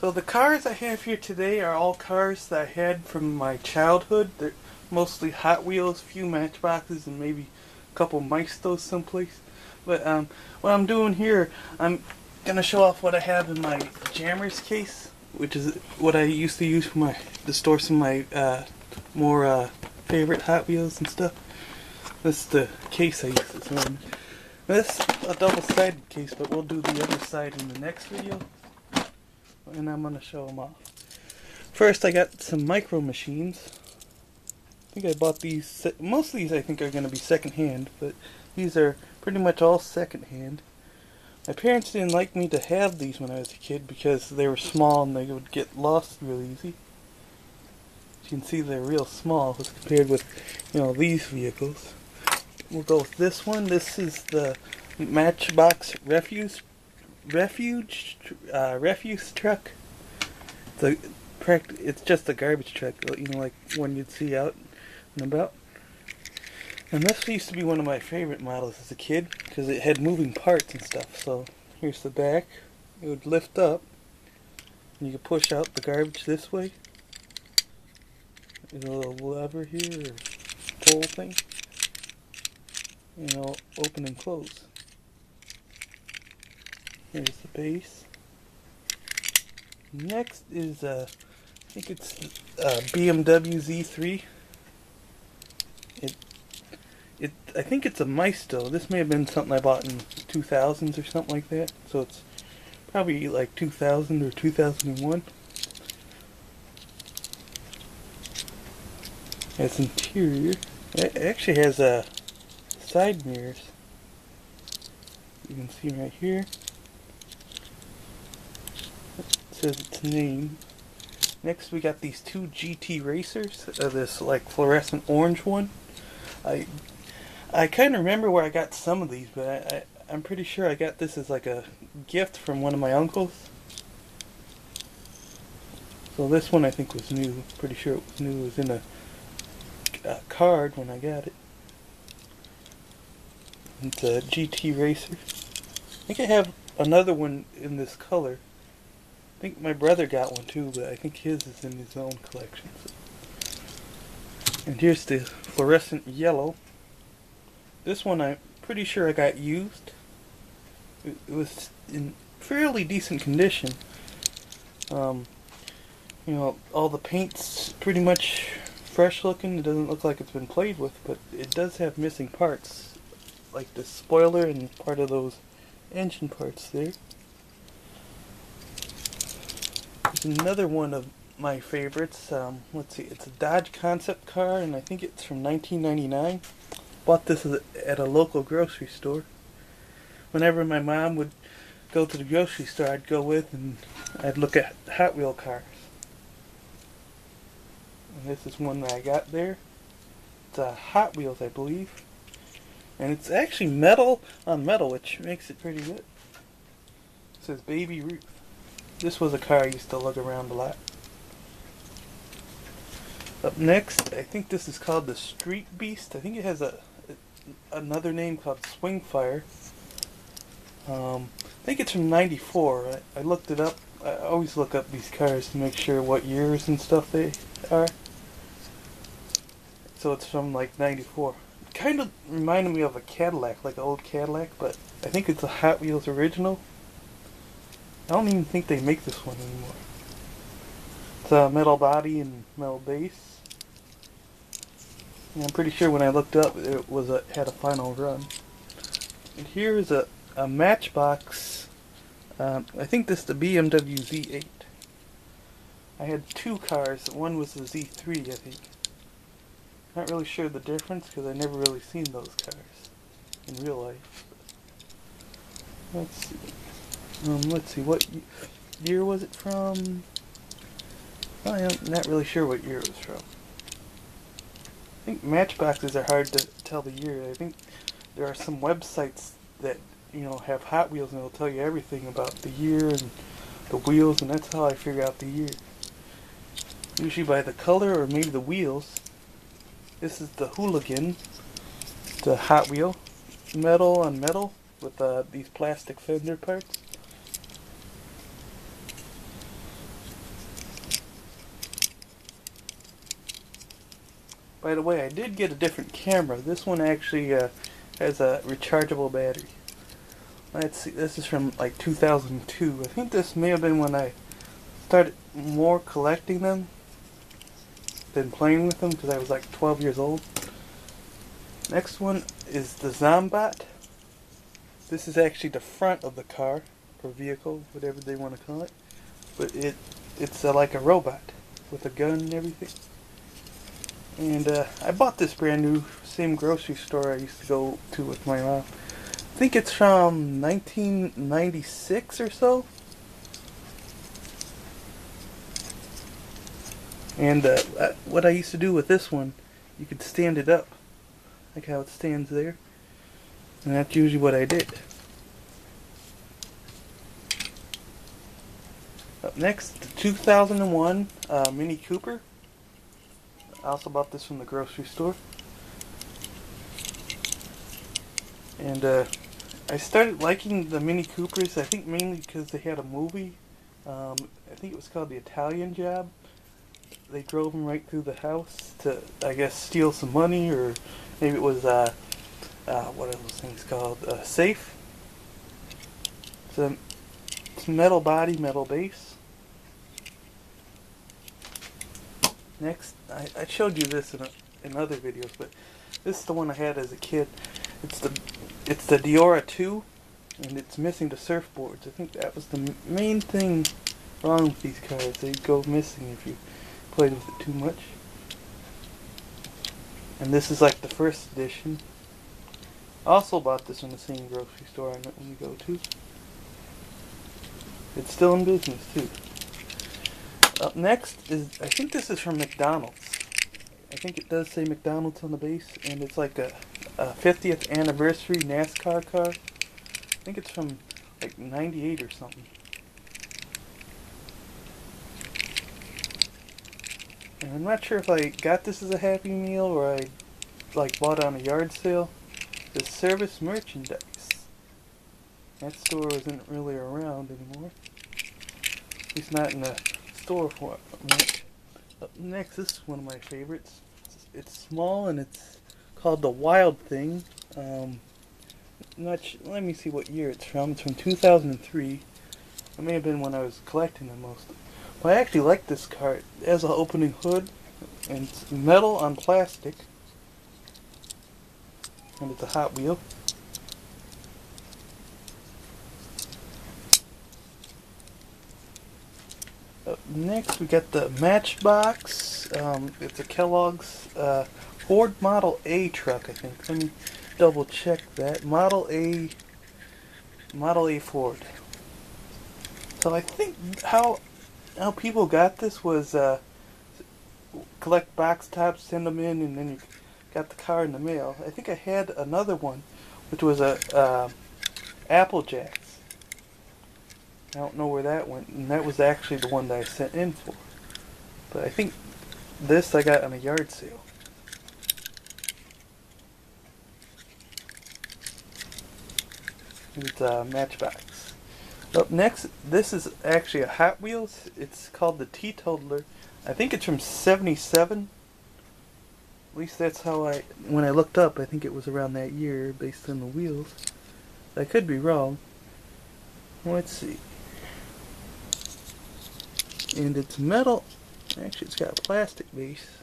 So the cars I have here today are all cars that I had from my childhood. They're mostly Hot Wheels, few Matchboxes, and maybe a couple Maistos someplace. But what I'm doing here, I'm gonna show off what I have in my Jammers case, which is what I used to use for to store some of my more favorite Hot Wheels and stuff. This is the case I used to store in. This is a double-sided case, but we'll do the other side in the next video. And I'm going to show them off. First, I got some micro machines. I think I bought these. Most of these I think are going to be second-hand, but these are pretty much all second-hand. My parents didn't like me to have these when I was a kid because they were small and they would get lost real easy. As you can see, they're real small as compared with, these vehicles. We'll go with this one. This is the Matchbox refuse truck. It's just a garbage truck, like one you'd see out and about. And this used to be one of my favorite models as a kid because it had moving parts and stuff. So here's the back. It would lift up and you could push out the garbage this way. There's a little lever here, or pole thing. Open and close. Here's the base. Next is I think it's BMW Z3. I think it's a Maisto. This may have been something I bought in 2000s or something like that. So it's probably like 2000 or 2001. Has interior. It actually has side mirrors. You can see right here. Says its name. Next we got these two GTRacers. This like fluorescent orange one. I kind of remember where I got some of these, but I'm pretty sure I got this as like a gift from one of my uncles. So this one I think was new. Pretty sure it was new. It was in a card when I got it. It's a GTRacer. I think I have another one in this color. I think my brother got one too, but I think his is in his own collection. And here's the fluorescent yellow. This one I'm pretty sure I got used. It was in fairly decent condition. All the paint's pretty much fresh looking. It doesn't look like it's been played with, but it does have missing parts, like the spoiler and part of those engine parts there. There's another one of my favorites. Let's see, it's a Dodge concept car, and I think it's from 1999. Bought this at a local grocery store. Whenever my mom would go to the grocery store, I'd go with, and I'd look at Hot Wheel cars. And this is one that I got there. It's a Hot Wheels, I believe. And it's actually metal on metal, which makes it pretty good. It says Baby Ruth. This was a car I used to lug around a lot. Up next, I think this is called the Street Beast. I think it has another name called Swing Fire. I think it's from '94. I looked it up. I always look up these cars to make sure what years and stuff they are. So it's from like '94. Kind of reminded me of a Cadillac, like an old Cadillac, but I think it's a Hot Wheels original. I don't even think they make this one anymore. It's a metal body and metal base. And I'm pretty sure when I looked up, it had a final run. And here is a Matchbox. I think this is the BMW Z8. I had two cars. One was the Z3, I think. Not really sure the difference because I never really seen those cars in real life. Let's see. What year was it from? I'm not really sure what year it was from. I think Matchboxes are hard to tell the year. I think there are some websites that have Hot Wheels and it'll tell you everything about the year and the wheels, and that's how I figure out the year. Usually by the color or maybe the wheels. This is the Hooligan, the Hot Wheel, metal on metal with these plastic fender parts. By the way, I did get a different camera. This one actually has a rechargeable battery. Let's see, this is from like 2002. I think this may have been when I started more collecting them than playing with them, because I was like 12 years old. Next one is the Zombot. This is actually the front of the car, or vehicle, whatever they want to call it. But it's like a robot with a gun and everything. And I bought this brand new, same grocery store I used to go to with my mom. I think it's from 1996 or so. And what I used to do with this one, you could stand it up, like how it stands there. And that's usually what I did. Up next, the 2001 Mini Cooper. I also bought this from the grocery store. And I started liking the Mini Coopers, I think mainly because they had a movie. I think it was called The Italian Job. They drove them right through the house to, I guess, steal some money, or maybe it was, what are those things called? Safe. It's metal body, metal base. Next, I showed you this in other videos, but this is the one I had as a kid. It's the Deora 2, and it's missing the surfboards. I think that was the main thing wrong with these cars. They go missing if you played with it too much. And this is like the first edition. I also bought this in the same grocery store I normally go to. It's still in business too. Up next is, I think this is from McDonald's. I think it does say McDonald's on the base, and it's like a 50th anniversary NASCAR car. I think it's from like 98 or something. And I'm not sure if I got this as a Happy Meal or I like bought it on a yard sale. The Service Merchandise. That store isn't really around anymore. At least not in the store for it. Up next, this is one of my favorites. It's small and it's called the Wild Thing. Let me see what year it's from. It's from 2003. It may have been when I was collecting them mostly. Well, I actually like this car. It has an opening hood, and it's metal on plastic, and it's a Hot Wheel. Up next, we got the Matchbox. It's a Kellogg's Ford Model A truck, I think. Let me double check that. Model A Ford. So I think how people got this was collect box tops, send them in, and then you got the car in the mail. I think I had another one, which was a Applejacks. I don't know where that went, and that was actually the one that I sent in for. But I think this I got on a yard sale. It's a Matchbox. Up next, this is actually a Hot Wheels. It's called the Teetotaler. I think it's from 77. At least that's how when I looked up, I think it was around that year based on the wheels. I could be wrong. Let's see. And it's metal. Actually, it's got a plastic base.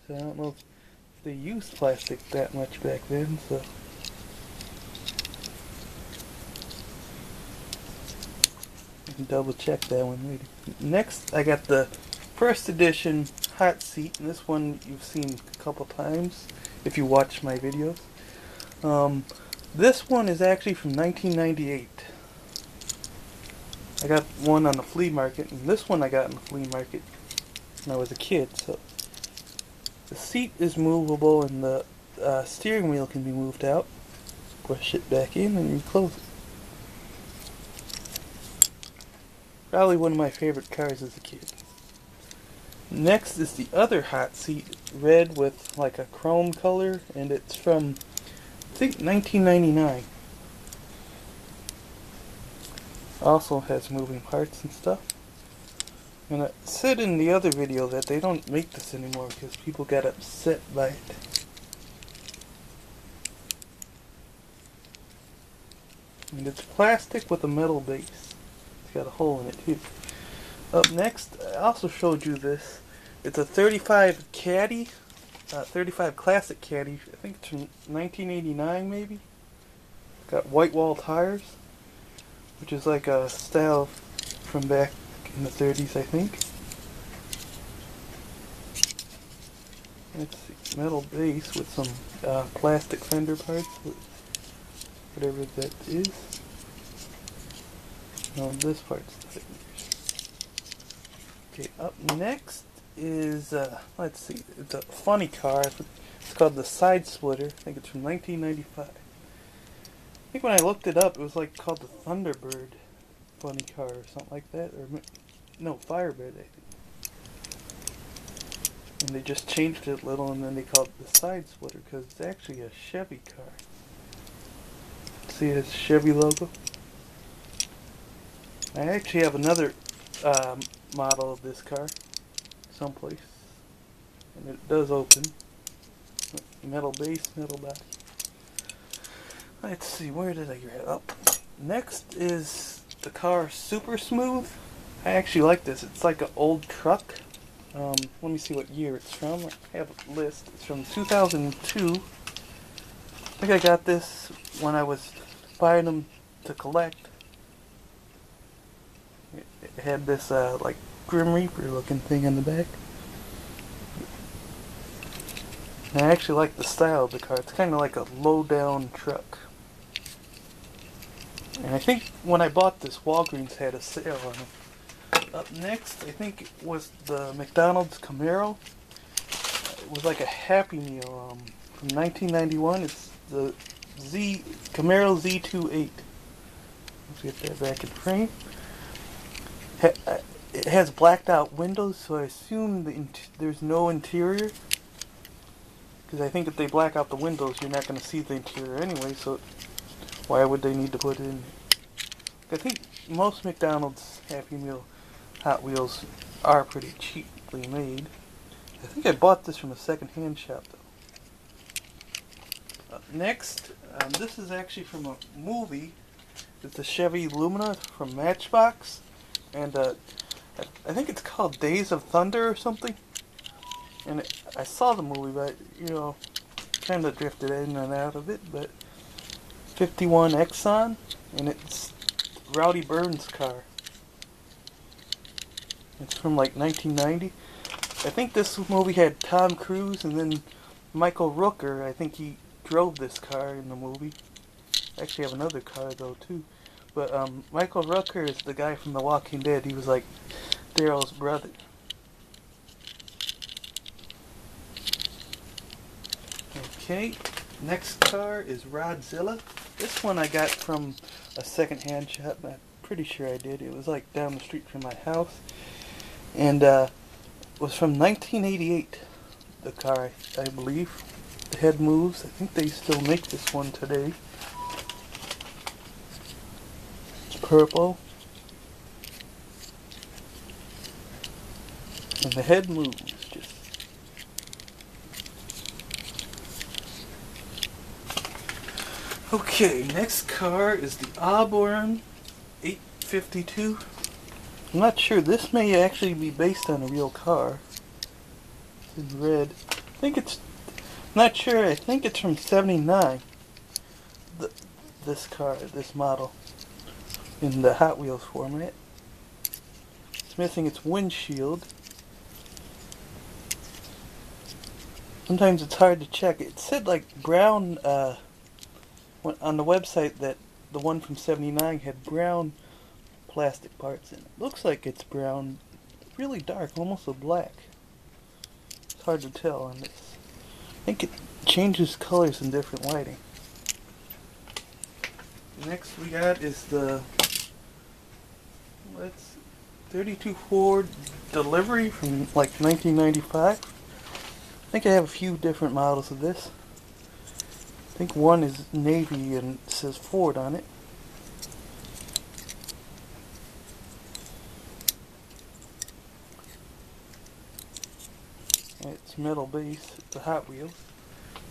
So I don't know if they used plastic that much back then, so. I can double check that one later. Next, I got the first edition hot seat, and this one you've seen a couple times if you watch my videos. This one is actually from 1998. I got one on the flea market, and this one I got in the flea market when I was a kid. So the seat is movable, and the steering wheel can be moved out. Push it back in, and you close it. Probably one of my favorite cars as a kid. Next is the other hot seat, red with like a chrome color, and it's from, I think, 1999. Also has moving parts and stuff. And I said in the other video that they don't make this anymore because people got upset by it. And it's plastic with a metal base. It's got a hole in it too. Up next, I also showed you this. It's a 35 Caddie, 35 Classic Caddie. I think it's from 1989 maybe. Got white wall tires, which is like a style from back in the 30s, I think. Let's see, metal base with some plastic fender parts, whatever that is. No, this part's the fenders. Okay, up next is, let's see, it's a funny car. It's called the Side Splitter. I think it's from 1995. I think when I looked it up, it was like called the Thunderbird funny car or something like that. Or no, Firebird, I think. And they just changed it a little, and then they called it the Side Splitter because it's actually a Chevy car. See this Chevy logo? I actually have another model of this car someplace, and it does open. Metal base, metal body. Let's see, where did I get it up? Next is the car Super Smooth. I actually like this. It's like an old truck. Let me see what year it's from. I have a list. It's from 2002. I think I got this when I was buying them to collect. It had this like Grim Reaper looking thing in the back. And I actually like the style of the car. It's kind of like a low down truck. And I think when I bought this, Walgreens had a sale on it. Up next, I think it was the McDonald's Camaro. It was like a Happy Meal from 1991. It's the Camaro Z28. Let's get that back in frame. It has blacked out windows, so I assume there's no interior. Because I think if they black out the windows, you're not going to see the interior anyway, so why would they need to put it in? I think most McDonald's Happy Meal Hot Wheels are pretty cheaply made. I think I bought this from a second-hand shop, though. Next, this is actually from a movie. It's the Chevy Lumina from Matchbox. And I think it's called Days of Thunder or something. And I saw the movie, but, you know, kind of drifted in and out of it. But 51 Exxon, and it's Rowdy Burns' car. It's from like 1990. I think this movie had Tom Cruise and then Michael Rooker. I think he drove this car in the movie. I actually have another car though too. But Michael Rooker is the guy from The Walking Dead. He was like Daryl's brother. Okay, next car is Rodzilla. This one I got from a second-hand shop. I'm pretty sure I did. It was like down the street from my house. And it was from 1988, the car, I believe. The head moves. I think they still make this one today. It's purple. And the head moves. Just. Okay, next car is the Auburn 852. I'm not sure. This may actually be based on a real car. It's in red. I think it's... I'm not sure. I think it's from 79. This car, this model. In the Hot Wheels format. It's missing its windshield. Sometimes it's hard to check. It said like brown... on the website that the one from 79 had brown plastic parts in it. Looks like it's brown, really dark, almost a black. It's hard to tell on this. I think it changes colors in different lighting. Next we got is the 32 Ford Delivery from like 1995. I think I have a few different models of this. I think one is navy and it says Ford on it. It's metal base. It's a Hot Wheels.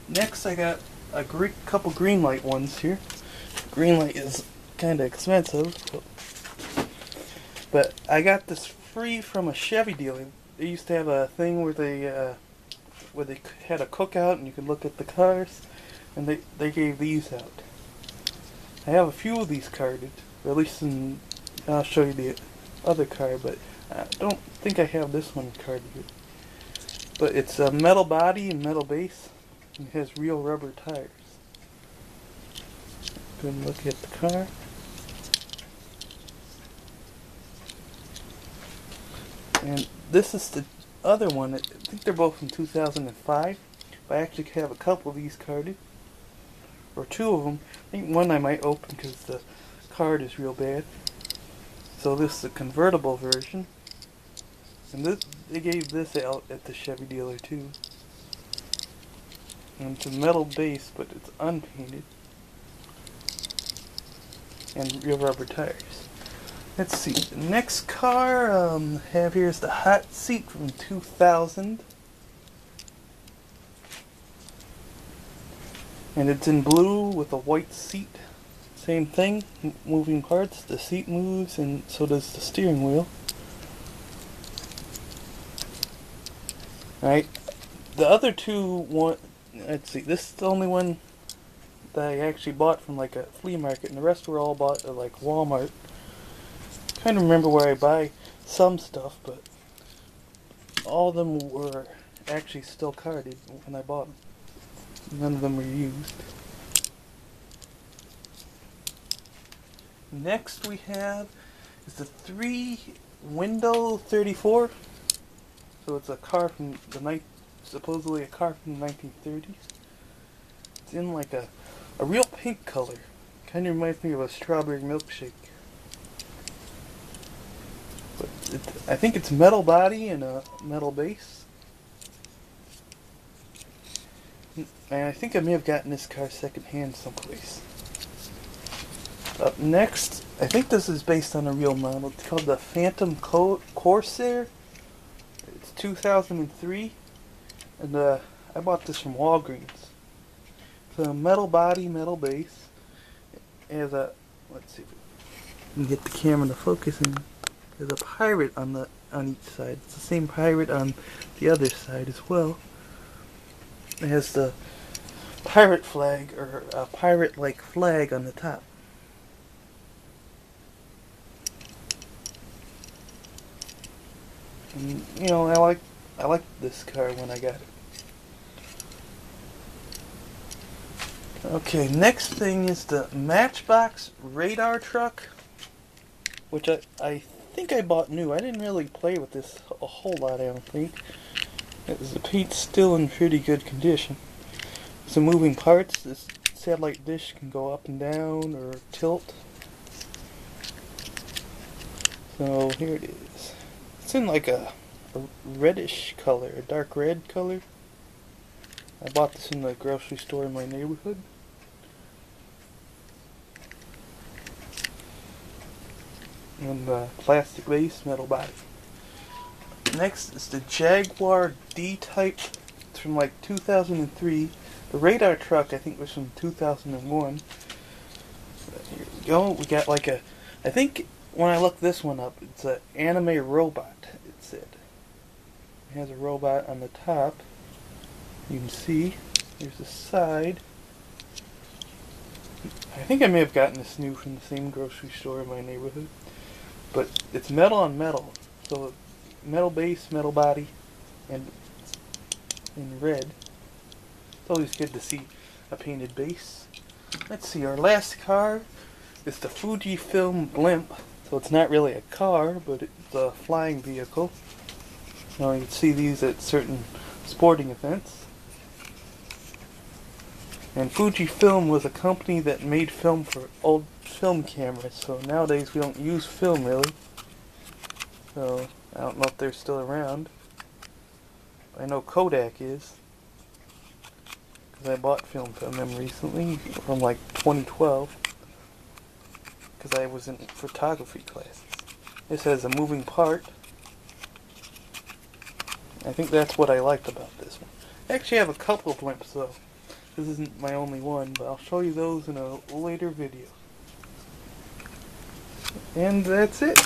Next, I got a couple Greenlight ones here. Greenlight is kind of expensive, but I got this free from a Chevy dealer. They used to have a thing where they had a cookout and you could look at the cars, and they gave these out. I have a few of these carded, or at least I'll show you the other card, but I don't think I have this one carded here. But it's a metal body and metal base, and it has real rubber tires. Good look at the car. And this is the other one. I think they're both from 2005. But I actually have a couple of these carded. Or two of them. I think one I might open because the card is real bad. So this is the convertible version. And they gave this out at the Chevy dealer too. And it's a metal base, but it's unpainted. And real rubber tires. Let's see. The next car I have here is the Hot Seat from 2000. And it's in blue with a white seat. Same thing, moving parts. The seat moves, and so does the steering wheel. Alright. The other two, let's see. This is the only one that I actually bought from like a flea market, and the rest were all bought at like Walmart. Kind of remember where I buy some stuff, but all of them were actually still carded when I bought them. None of them were used. Next we have is the 3-window 34. So it's a car from supposedly a car from the 1930s. It's in like a real pink color. Kind of reminds me of a strawberry milkshake. But I think it's metal body and a metal base. And I think I may have gotten this car secondhand someplace. Up next, I think this is based on a real model. It's called the Phantom Corsair. It's 2003, and I bought this from Walgreens. It's a metal body, metal base. It has a, let's see if we can get the camera to focus in. There's a pirate on each side. It's the same pirate on the other side as well. It has the pirate flag, or a pirate-like flag on the top. And, you know, I like this car when I got it. Okay, next thing is the Matchbox radar truck, which I think I bought new. I didn't really play with this a whole lot, I don't think. The paint's still in pretty good condition. Some moving parts. This satellite dish can go up and down or tilt. So here it is. It's in like a reddish color, a dark red color. I bought this in the grocery store in my neighborhood. And plastic base, metal body. Next is the Jaguar D-Type. It's from like 2003. The radar truck I think was from 2001. Here we go. We got like a, I think when I looked this one up, it's an anime robot, it said. It has a robot on the top. You can see. There's the side. I think I may have gotten this new from the same grocery store in my neighborhood. But it's metal on metal. So metal base, metal body, and in red. It's always good to see a painted base. Let's see, our last car is the Fuji Blimp. So it's not really a car, but it's a flying vehicle. Now you can see these at certain sporting events. And Fujifilm was a company that made film for old film cameras, so nowadays we don't use film really. So I don't know if they're still around. I know Kodak is, because I bought film from them recently, from like 2012, because I was in photography classes. This has a moving part, I think that's what I liked about this one. I actually have a couple of blimps though. This isn't my only one, but I'll show you those in a later video. And that's it.